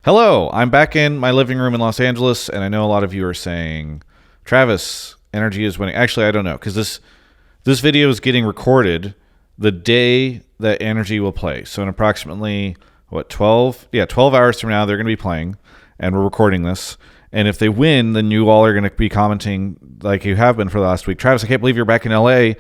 Hello, I'm back in my living room in Los Angeles, and I know a lot of you are saying, Travis, NRG is winning. Actually, I don't know, because this video is getting recorded the day that NRG will play. So in approximately, 12 hours from now, they're going to be playing, and we're recording this. And if they win, then you all are going to be commenting like you have been for the last week. Travis, I can't believe you're back in LA.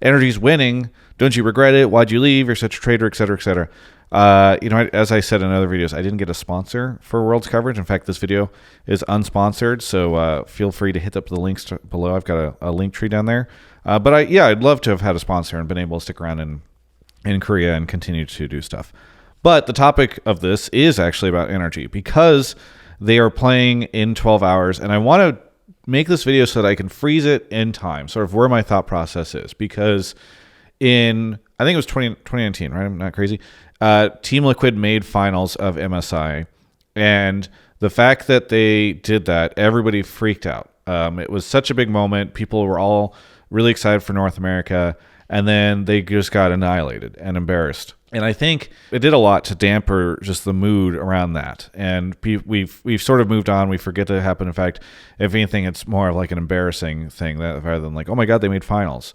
NRG's winning. Don't you regret it? Why'd you leave? You're such a traitor, et cetera, et cetera. As I said in other videos, I didn't get a sponsor for Worlds coverage. In fact, this video is unsponsored, so feel free to hit up the links below. I've got a link tree down there. But I'd love to have had a sponsor and been able to stick around in Korea and continue to do stuff. But the topic of this is actually about NRG because they are playing in 12 hours, and I want to make this video so that I can freeze it in time, sort of where my thought process is. Because I think it was 2019, right? I'm not crazy. Team Liquid made finals of MSI, and the fact that they did that, everybody freaked out. It was such a big moment. People were all really excited for North America, and then they just got annihilated and embarrassed. And I think it did a lot to damper just the mood around that. And we've sort of moved on. We forget that it happened. In fact, if anything, it's more of like an embarrassing thing rather than like, oh my God, they made finals.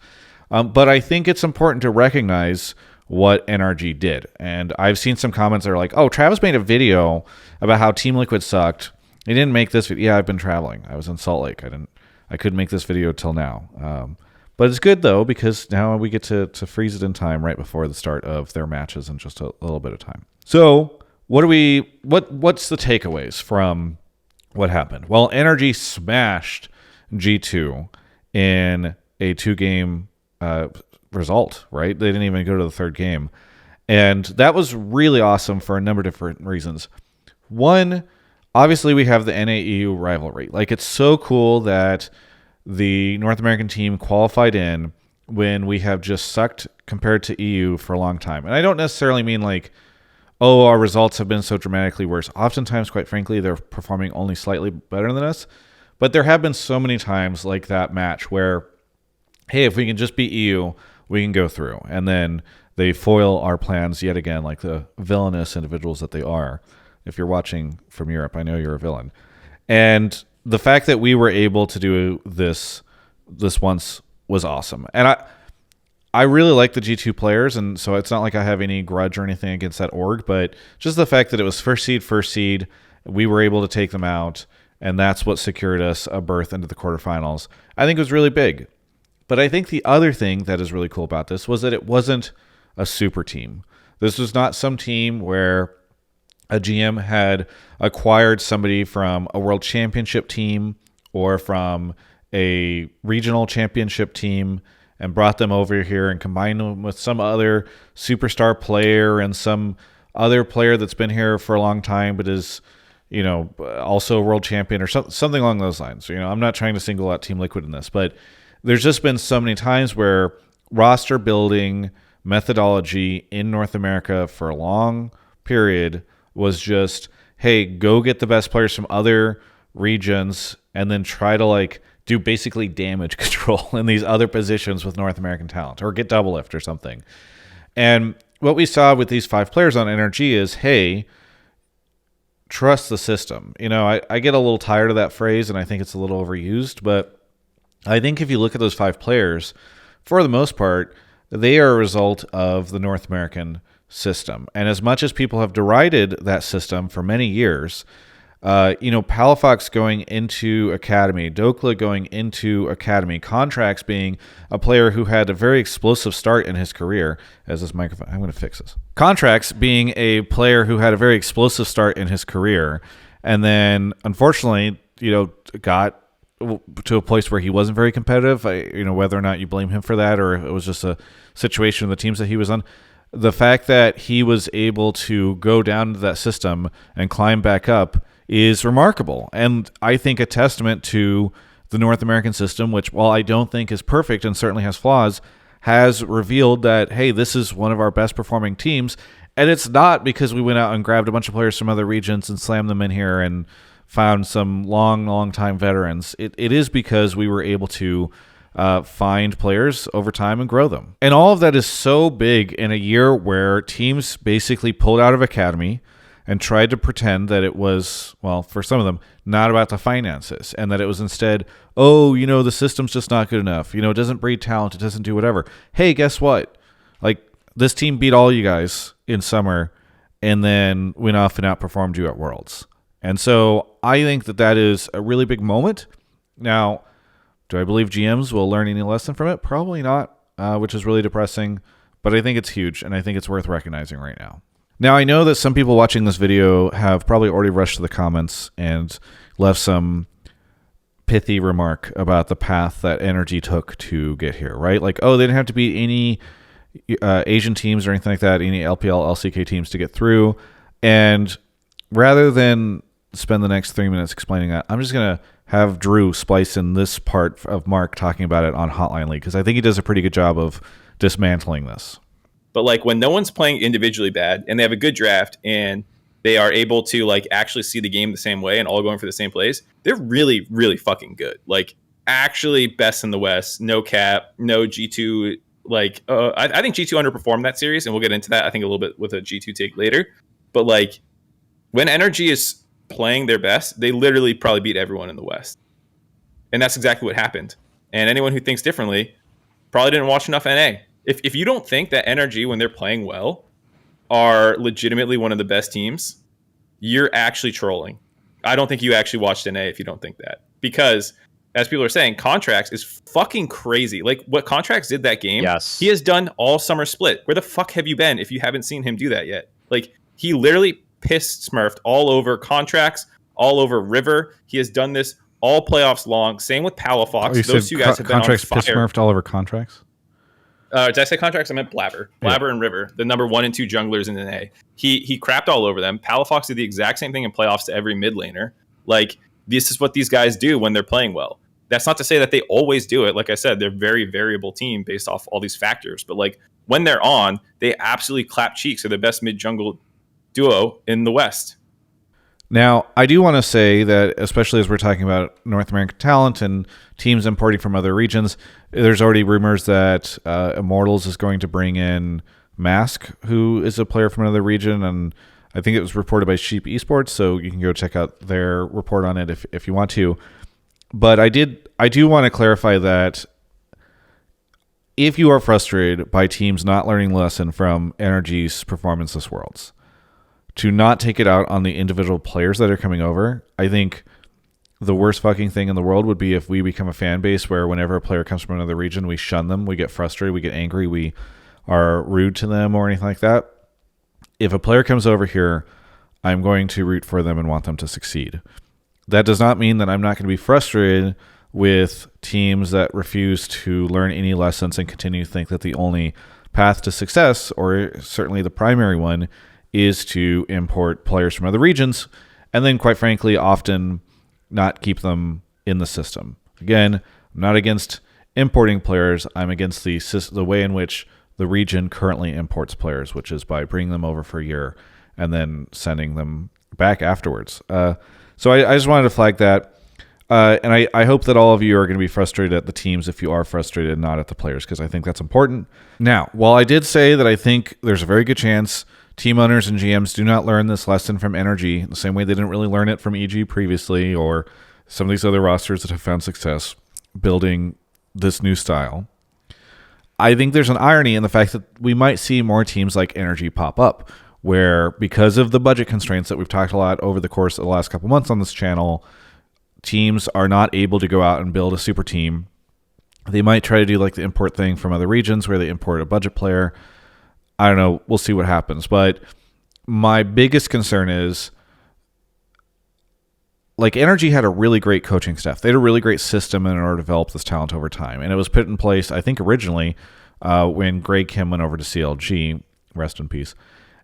But I think it's important to recognize what NRG did. And I've seen some comments that are like, oh, Travis made a video about how Team Liquid sucked. He didn't make this video. Yeah, I've been traveling. I was in Salt Lake. I couldn't make this video till now. But it's good though, because now we get to freeze it in time right before the start of their matches in just a little bit of time. So what's the takeaways from what happened? Well, NRG smashed G2 in a 2-game result, right? They didn't even go to the third game. And that was really awesome for a number of different reasons. One, obviously we have the NA-EU rivalry. Like, it's so cool that the North American team qualified in when we have just sucked compared to EU for a long time. And I don't necessarily mean like, oh, our results have been so dramatically worse. Oftentimes, quite frankly, they're performing only slightly better than us. But there have been so many times like that match where, hey, if we can just beat EU, we can go through. And then they foil our plans yet again, like the villainous individuals that they are. If you're watching from Europe, I know you're a villain. And the fact that we were able to do this once was awesome. And I really like the G2 players, and so it's not like I have any grudge or anything against that org, but just the fact that it was first seed, we were able to take them out, and that's what secured us a berth into the quarterfinals, I think it was really big. But I think the other thing that is really cool about this was that it wasn't a super team. This was not some team where a GM had acquired somebody from a world championship team or from a regional championship team and brought them over here and combined them with some other superstar player and some other player that's been here for a long time but is, also a world champion or something along those lines. I'm not trying to single out Team Liquid in this, but there's just been so many times where roster building methodology in North America for a long period was just, hey, go get the best players from other regions and then try to do basically damage control in these other positions with North American talent, or get double lift or something. And what we saw with these 5 players on NRG is, hey, trust the system. I get a little tired of that phrase and I think it's a little overused, but I think if you look at those 5 players, for the most part, they are a result of the North American system. And as much as people have derided that system for many years, Palafox going into Academy, Dokla going into Academy, Contracts being a player who had a very explosive start in his career, as this microphone, I'm going to fix this. Contracts being a player who had a very explosive start in his career, and then unfortunately, got to a place where he wasn't very competitive. Whether or not you blame him for that, or it was just a situation of the teams that he was on. The fact that he was able to go down to that system and climb back up is remarkable. And I think a testament to the North American system, which, while I don't think is perfect and certainly has flaws, has revealed that, hey, this is one of our best performing teams. And it's not because we went out and grabbed a bunch of players from other regions and slammed them in here and found some long time veterans. It is because we were able to find players over time and grow them. And all of that is so big in a year where teams basically pulled out of Academy and tried to pretend that it was, well, for some of them, not about the finances, and that it was instead, oh, the system's just not good enough. It doesn't breed talent. It doesn't do whatever. Hey, guess what? Like, this team beat all you guys in summer and then went off and outperformed you at Worlds. And so I think that is a really big moment. Now, do I believe GMs will learn any lesson from it? Probably not, which is really depressing. But I think it's huge, and I think it's worth recognizing right now. Now, I know that some people watching this video have probably already rushed to the comments and left some pithy remark about the path that NRG took to get here, right? Like, oh, they didn't have to beat any Asian teams or anything like that, any LPL, LCK teams to get through. And rather than spend the next 3 minutes explaining that, I'm just going to have Drew splice in this part of Mark talking about it on Hotline League, because I think he does a pretty good job of dismantling this. But like, when no one's playing individually bad and they have a good draft and they are able to like actually see the game the same way and all going for the same plays, they're really, really fucking good. Like, actually best in the West, no cap, no G2. Like, I think G2 underperformed that series, and we'll get into that, I think, a little bit with a G2 take later. But like, when NRG is playing their best, they literally probably beat everyone in the West. And that's exactly what happened. And anyone who thinks differently probably didn't watch enough NA. If you don't think that NRG, when they're playing well, are legitimately one of the best teams, you're actually trolling. I don't think you actually watched NA if you don't think that. Because, as people are saying, Contracts is fucking crazy. Like, what Contracts did that game, yes, he has done all summer split. Where the fuck have you been if you haven't seen him do that yet? Like, he literally pissed Smurfed all over Contracts, all over River. He has done this all playoffs long. Same with Palafox. Those two guys have been Contracts on fire. Pissed Smurfed all over Contracts? Did I say Contracts? I meant Blabber. Blabber and River, the number 1 and 2 junglers in the NA. He crapped all over them. Palafox did the exact same thing in playoffs to every mid laner. Like, this is what these guys do when they're playing well. That's not to say that they always do it. Like I said, they're a very variable team based off all these factors. But like, when they're on, they absolutely clap cheeks. They're the best mid jungle duo in the West. Now, I do want to say that, especially as we're talking about North American talent and teams importing from other regions, there's already rumors that Immortals is going to bring in Mask, who is a player from another region, and I think it was reported by Sheep Esports, so you can go check out their report on it if you want to. But I do want to clarify that if you are frustrated by teams not learning the lesson from NRG's performance this Worlds, to not take it out on the individual players that are coming over, I think the worst fucking thing in the world would be if we become a fan base where whenever a player comes from another region, we shun them, we get frustrated, we get angry, we are rude to them or anything like that. If a player comes over here, I'm going to root for them and want them to succeed. That does not mean that I'm not going to be frustrated with teams that refuse to learn any lessons and continue to think that the only path to success, or certainly the primary one, is to import players from other regions and then, quite frankly, often not keep them in the system. Again, I'm not against importing players. I'm against the way in which the region currently imports players, which is by bringing them over for a year and then sending them back afterwards. So I just wanted to flag that. And I hope that all of you are going to be frustrated at the teams if you are frustrated, not at the players, because I think that's important. Now, while I did say that I think there's a very good chance team owners and GMs do not learn this lesson from NRG, the same way they didn't really learn it from EG previously or some of these other rosters that have found success building this new style, I think there's an irony in the fact that we might see more teams like NRG pop up, where because of the budget constraints that we've talked a lot over the course of the last couple months on this channel, teams are not able to go out and build a super team. They might try to do like the import thing from other regions where they import a budget player. I don't know. We'll see what happens. But my biggest concern is, like, NRG had a really great coaching staff. They had a really great system in order to develop this talent over time. And it was put in place, I think, originally when Greg Kim went over to CLG, rest in peace.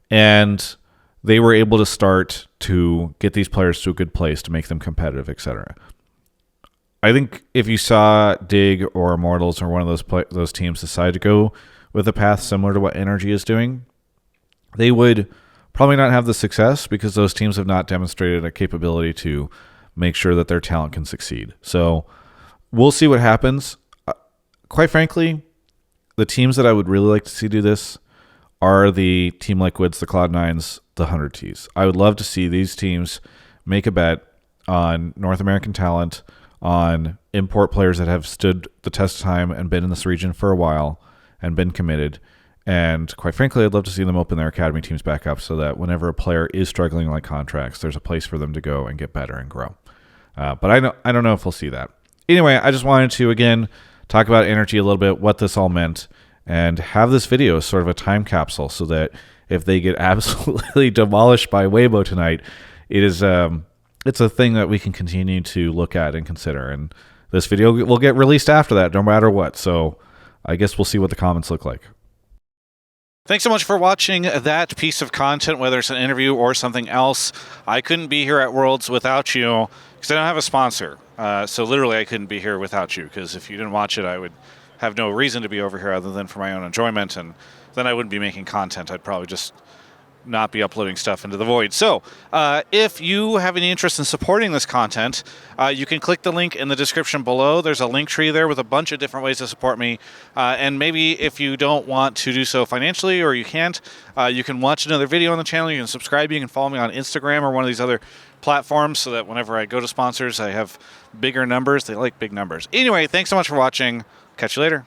And they were able to start to get these players to a good place to make them competitive, etc. I think if you saw Dig or Immortals or one of those teams decide to go with a path similar to what NRG is doing, they would probably not have the success because those teams have not demonstrated a capability to make sure that their talent can succeed. So we'll see what happens. Quite frankly, the teams that I would really like to see do this are the Team Liquids, the Cloud9s, the 100Ts. I would love to see these teams make a bet on North American talent, on import players that have stood the test of time and been in this region for a while and been committed. And quite frankly, I'd love to see them open their academy teams back up so that whenever a player is struggling like contracts, there's a place for them to go and get better and grow. But I don't know if we'll see that. Anyway, I just wanted to, again, talk about NRG a little bit, what this all meant, and have this video as sort of a time capsule so that if they get absolutely demolished by Weibo tonight, it's a thing that we can continue to look at and consider. And this video will get released after that, no matter what. So I guess we'll see what the comments look like. Thanks so much for watching that piece of content, whether it's an interview or something else. I couldn't be here at Worlds without you because I don't have a sponsor. So literally I couldn't be here without you, because if you didn't watch it, I would have no reason to be over here other than for my own enjoyment, and then I wouldn't be making content. I'd probably just not be uploading stuff into the void. So if you have any interest in supporting this content, you can click the link in the description below. There's a link tree there with a bunch of different ways to support me. And maybe if you don't want to do so financially, or you can't, you can watch another video on the channel. You can subscribe. You can follow me on Instagram or one of these other platforms so that whenever I go to sponsors, I have bigger numbers. They like big numbers. Anyway, thanks so much for watching. Catch you later.